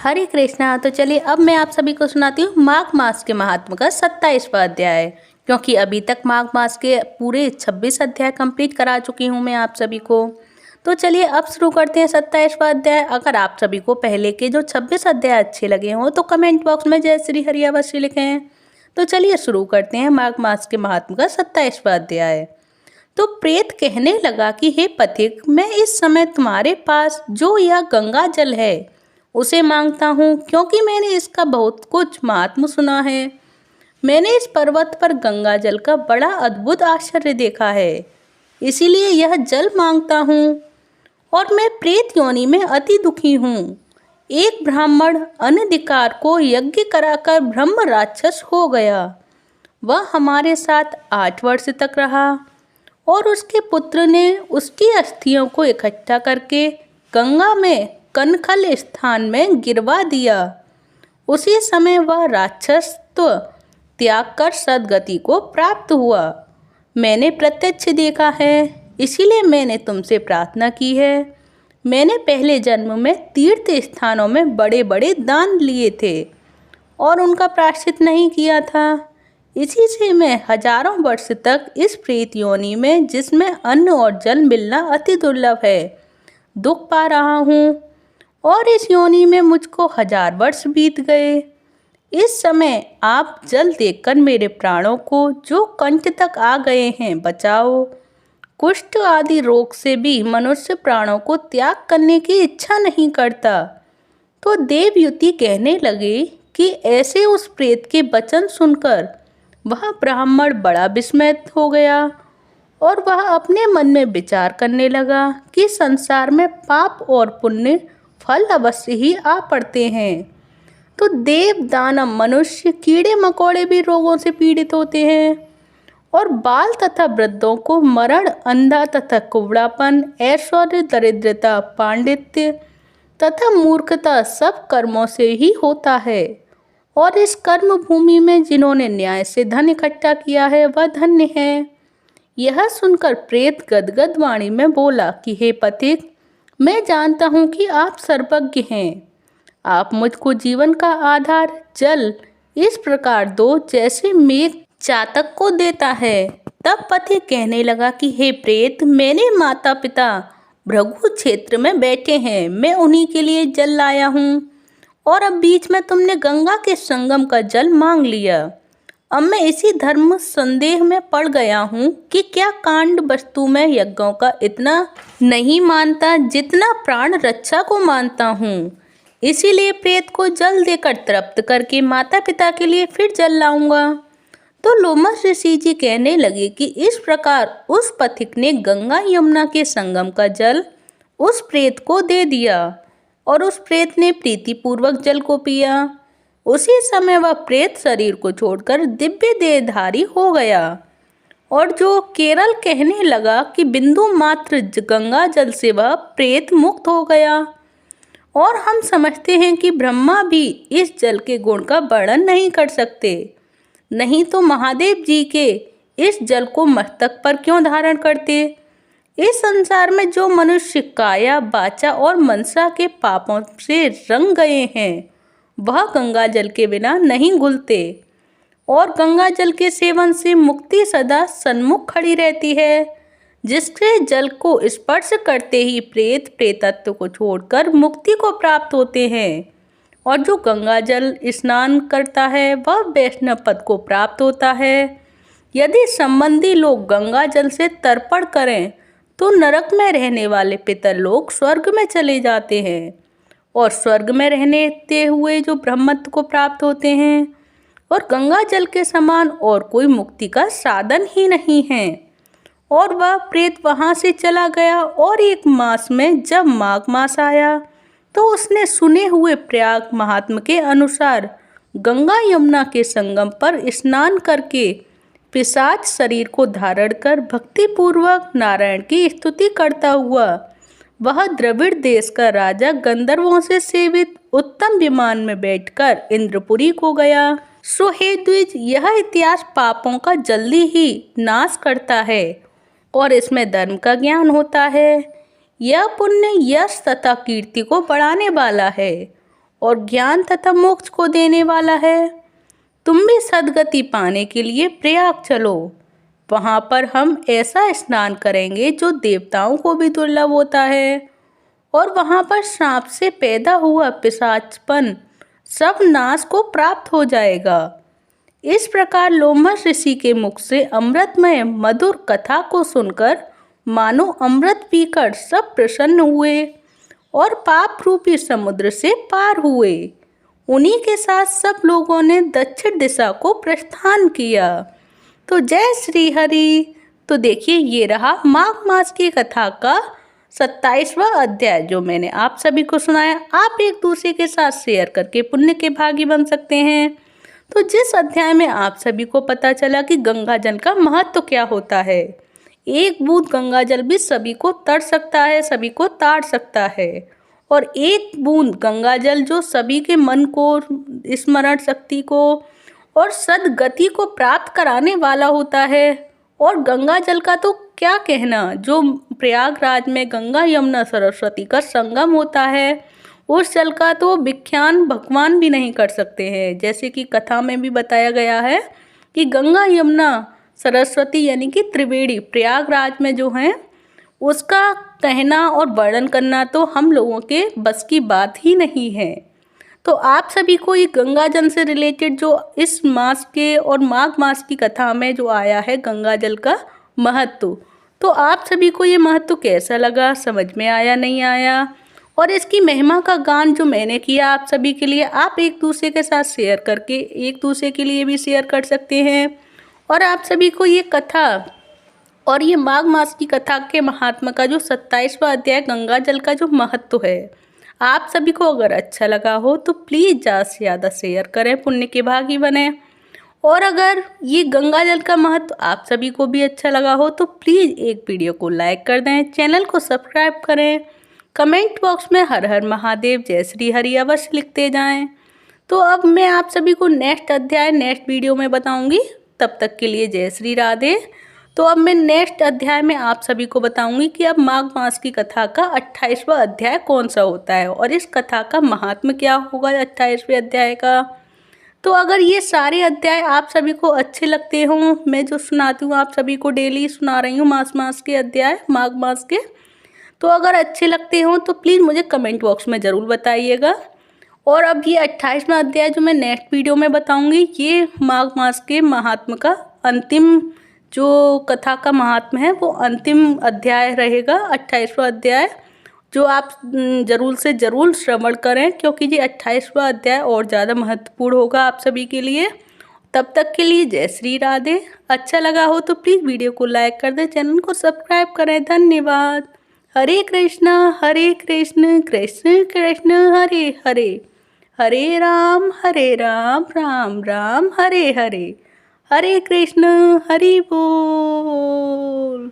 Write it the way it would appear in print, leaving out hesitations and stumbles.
हरे कृष्णा। तो चलिए अब मैं आप सभी को सुनाती हूँ माघ मास के महात्म का 27वां अध्याय। क्योंकि अभी तक माघ मास के पूरे 26 अध्याय कंप्लीट करा चुकी हूँ मैं आप सभी को। तो चलिए अब शुरू करते हैं 27वां अध्याय। अगर आप सभी को पहले के जो 26 अध्याय अच्छे लगे हों तो कमेंट बॉक्स में जय श्री हरि अवश्य लिखें। तो चलिए शुरू करते हैं माघ मास के महात्म का 27वां अध्याय। तो प्रेत कहने लगा कि हे पथिक, मैं इस समय तुम्हारे पास जो यह गंगा जल है उसे मांगता हूँ, क्योंकि मैंने इसका बहुत कुछ महात्म सुना है। मैंने इस पर्वत पर गंगा जल का बड़ा अद्भुत आश्चर्य देखा है, इसीलिए यह जल मांगता हूँ। और मैं प्रेत योनि में अति दुखी हूँ। एक ब्राह्मण अनधिकार को यज्ञ कराकर ब्रह्म राक्षस हो गया। वह हमारे साथ 8 वर्ष तक रहा और उसके पुत्र ने उसकी अस्थियों को इकट्ठा करके गंगा में कनखल स्थान में गिरवा दिया। उसी समय वह राक्षसत्व त्याग कर सद्गति को प्राप्त हुआ। मैंने प्रत्यक्ष देखा है, इसीलिए मैंने तुमसे प्रार्थना की है। मैंने पहले जन्म में तीर्थ स्थानों में बड़े बड़े दान लिए थे और उनका प्रायश्चित नहीं किया था। इसी से मैं हजारों वर्ष तक इस प्रेत योनि में, जिसमें अन्न और जल मिलना अति दुर्लभ है, दुख पा रहा हूँ। और इस योनि में मुझको 1000 वर्ष बीत गए। इस समय आप जल देकर मेरे प्राणों को, जो कंठ तक आ गए हैं, बचाओ। कुष्ठ आदि रोग से भी मनुष्य प्राणों को त्याग करने की इच्छा नहीं करता। तो देवयुति कहने लगे कि ऐसे उस प्रेत के वचन सुनकर वह ब्राह्मण बड़ा विस्मित हो गया और वह अपने मन में विचार करने लगा कि संसार में पाप और पुण्य फल अवश्य ही आ पड़ते हैं। तो देव, दानव, मनुष्य, कीड़े मकोड़े भी रोगों से पीड़ित होते हैं और बाल तथा वृद्धों को मरण, अंधा तथा कुबड़ापन, ऐश्वर्य, दरिद्रता, पांडित्य तथा मूर्खता सब कर्मों से ही होता है। और इस कर्म भूमि में जिन्होंने न्याय से धन इकट्ठा किया है वह धन्य है। यह सुनकर प्रेत गदगद वाणी में बोला कि हे पथिक, मैं जानता हूँ कि आप सर्वज्ञ हैं। आप मुझको जीवन का आधार जल इस प्रकार दो जैसे मेघ चातक को देता है। तब पथिक कहने लगा कि हे प्रेत, मेरे माता पिता भृगु क्षेत्र में बैठे हैं, मैं उन्हीं के लिए जल लाया हूँ। और अब बीच में तुमने गंगा के संगम का जल मांग लिया। अब मैं इसी धर्म संदेह में पड़ गया हूँ कि क्या कांड वस्तु में यज्ञों का इतना नहीं मानता जितना प्राण रक्षा को मानता हूँ। इसीलिए प्रेत को जल देकर तृप्त करके माता पिता के लिए फिर जल लाऊंगा। तो लोमस ऋषि जी कहने लगे कि इस प्रकार उस पथिक ने गंगा यमुना के संगम का जल उस प्रेत को दे दिया और उस प्रेत ने प्रीतिपूर्वक जल को पिया। उसी समय वह प्रेत शरीर को छोड़कर दिव्य देहधारी हो गया। और जो केरल कहने लगा कि बिंदु मात्र गंगा जल से वह प्रेत मुक्त हो गया। और हम समझते हैं कि ब्रह्मा भी इस जल के गुण का वर्णन नहीं कर सकते, नहीं तो महादेव जी के इस जल को मस्तक पर क्यों धारण करते। इस संसार में जो मनुष्य काया, वाचा और मनसा के पापों से रंग गए हैं वह गंगा जल के बिना नहीं घुलते। और गंगा जल के सेवन से मुक्ति सदा सन्मुख खड़ी रहती है, जिसके जल को स्पर्श करते ही प्रेत प्रेतत्व को छोड़कर मुक्ति को प्राप्त होते हैं। और जो गंगा जल स्नान करता है वह वैष्णव पद को प्राप्त होता है। यदि संबंधी लोग गंगा जल से तर्पण करें तो नरक में रहने वाले पितर लोग स्वर्ग में चले जाते हैं और स्वर्ग में रहते हुए जो ब्रह्मत्व को प्राप्त होते हैं। और गंगा जल के समान और कोई मुक्ति का साधन ही नहीं है। और वह प्रेत वहाँ से चला गया। और 1 मास में जब माघ मास आया तो उसने सुने हुए प्रयाग महात्म के अनुसार गंगा यमुना के संगम पर स्नान करके पिशाच शरीर को धारण कर भक्तिपूर्वक नारायण की स्तुति करता हुआ वह द्रविड़ देश का राजा गंधर्वों से सेवित उत्तम विमान में बैठकर इंद्रपुरी को गया। सो हे द्विज, यह इतिहास पापों का जल्दी ही नाश करता है और इसमें धर्म का ज्ञान होता है। यह पुण्य यश तथा कीर्ति को बढ़ाने वाला है और ज्ञान तथा मोक्ष को देने वाला है। तुम भी सद्गति पाने के लिए प्रयाग चलो। वहाँ पर हम ऐसा स्नान करेंगे जो देवताओं को भी दुर्लभ होता है, और वहाँ पर सांप से पैदा हुआ पिशाचपन सब नाश को प्राप्त हो जाएगा। इस प्रकार लोमश ऋषि के मुख से अमृतमय मधुर कथा को सुनकर मानो अमृत पीकर सब प्रसन्न हुए और पाप रूपी समुद्र से पार हुए। उन्हीं के साथ सब लोगों ने दक्षिण दिशा को प्रस्थान किया। तो जय श्री हरि। तो देखिए, ये रहा माघ मास की कथा का 27वां अध्याय जो मैंने आप सभी को सुनाया। आप एक दूसरे के साथ शेयर करके पुण्य के भागी बन सकते हैं। तो जिस अध्याय में आप सभी को पता चला कि गंगा जल का महत्व क्या होता है, एक बूंद गंगा जल भी सभी को तर सकता है, सभी को तार सकता है, और एक बूंद गंगा जल जो सभी के मन को, स्मरण शक्ति को और सद्गति को प्राप्त कराने वाला होता है। और गंगा जल का तो क्या कहना, जो प्रयागराज में गंगा यमुना सरस्वती का संगम होता है, उस जल का तो व्याख्यान भगवान भी नहीं कर सकते हैं। जैसे कि कथा में भी बताया गया है कि गंगा यमुना सरस्वती यानी कि त्रिवेणी प्रयागराज में जो है, उसका कहना और वर्णन करना तो हम लोगों के बस की बात ही नहीं है। तो आप सभी को ये गंगा जल से रिलेटेड जो इस मास के और माघ मास की कथा में जो आया है गंगा जल का महत्व, तो आप सभी को ये महत्व कैसा लगा, समझ में आया नहीं आया? और इसकी महिमा का गान जो मैंने किया आप सभी के लिए, आप एक दूसरे के साथ शेयर करके एक दूसरे के लिए भी शेयर कर सकते हैं। और आप सभी को ये कथा और ये माघ मास की कथा के महात्मा का जो 27वां अध्याय गंगा जल का जो महत्व है, आप सभी को अगर अच्छा लगा हो तो प्लीज़ ज़्यादा से ज़्यादा शेयर करें, पुण्य के भागी बने। और अगर ये गंगा जल का महत्व आप सभी को भी अच्छा लगा हो तो प्लीज़ एक वीडियो को लाइक कर दें, चैनल को सब्सक्राइब करें, कमेंट बॉक्स में हर हर महादेव जय श्री हरि अवश्य लिखते जाएं। तो अब मैं आप सभी को नेक्स्ट अध्याय नेक्स्ट वीडियो में बताऊंगी। तब तक के लिए जय श्री राधे। तो अब मैं नेक्स्ट अध्याय में आप सभी को बताऊंगी कि अब माघ मास की कथा का 28वां अध्याय कौन सा होता है और इस कथा का महात्म्य क्या होगा 28वें अध्याय का। तो अगर ये सारे अध्याय आप सभी को अच्छे लगते हों, मैं जो सुनाती हूँ आप सभी को डेली सुना रही हूँ मास के अध्याय माघ मास के, तो अगर अच्छे लगते हों तो प्लीज़ मुझे कमेंट बॉक्स में ज़रूर बताइएगा। और अब ये 28वां अध्याय जो मैं नेक्स्ट वीडियो में बताऊंगी, ये माघ मास के महात्म्य का अंतिम जो कथा का महात्म्य है वो अंतिम अध्याय रहेगा 28वां अध्याय, जो आप ज़रूर से ज़रूर श्रवण करें, क्योंकि ये 28वां अध्याय और ज़्यादा महत्वपूर्ण होगा आप सभी के लिए। तब तक के लिए जय श्री राधे। अच्छा लगा हो तो प्लीज़ वीडियो को लाइक कर दें, चैनल को सब्सक्राइब करें। धन्यवाद। हरे कृष्ण कृष्ण कृष्ण हरे हरे, हरे राम राम राम हरे हरे, हरे कृष्ण हरि बोल।